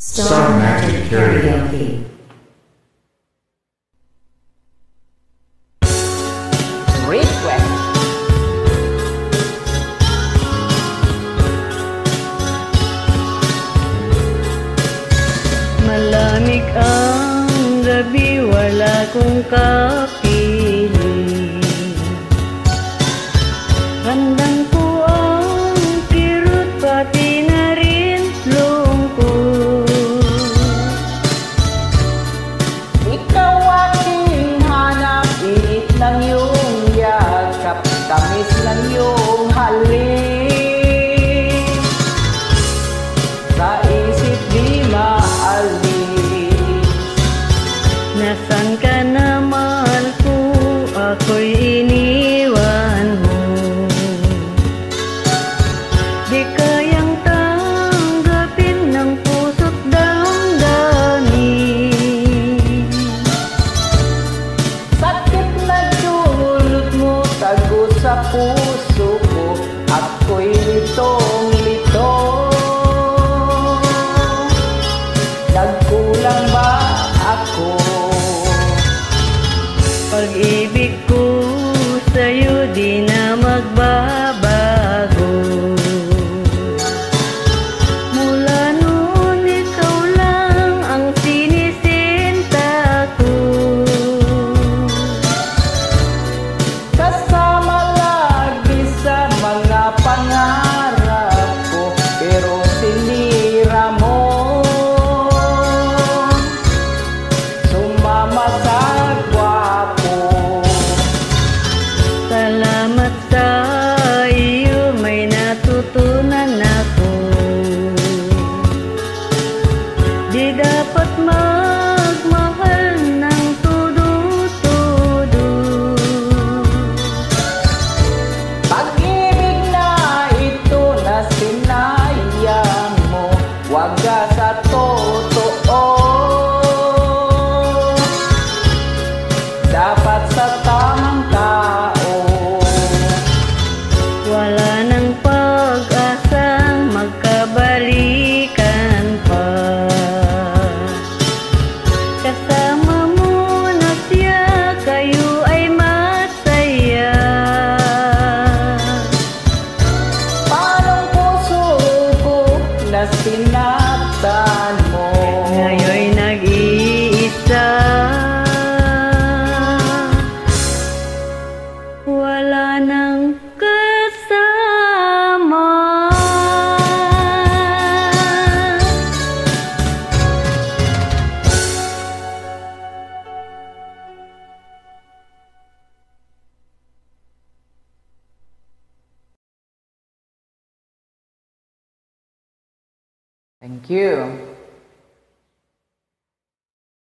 Star Magic Karaoke. Request. Malamig ang gabi, wala kong kapiling. Handang ko ang kirot, pati na rin lungkot. Ikaw aking hanap, init ng iyong yakap, tamis ng iyong halik. Sa isip di maalis. Nasaan ka na, mahal ko? Ako'y iniwan mo. Di kayang tanggapin ng puso't damdamin. Sakit na dulot mo, tago sa puso ko, ako'y litong-lito. Nagkulang ba ako? Pag-ibig ko sa'yo di na magbabago. Mula noon ikaw lang ang sinisinta ko. Kasama lagi sa mga pangarap ko, pero sinira mo. Sumama sa gwapo. Salamat sa iyo, may natutunan ako. Di dapat magmahal ng tudu-tudu. Pag-ibig na ito na sinayang mo, wag ka sa totoo. Dapat sa tamang tao. Wala nang pag-asang magkabalikan pa. Kasama mo na siya, kayo ay masaya. Parang puso ko na sinaktan mo. Ngayon'y nag-iisa. Wala nang kasama. Thank you.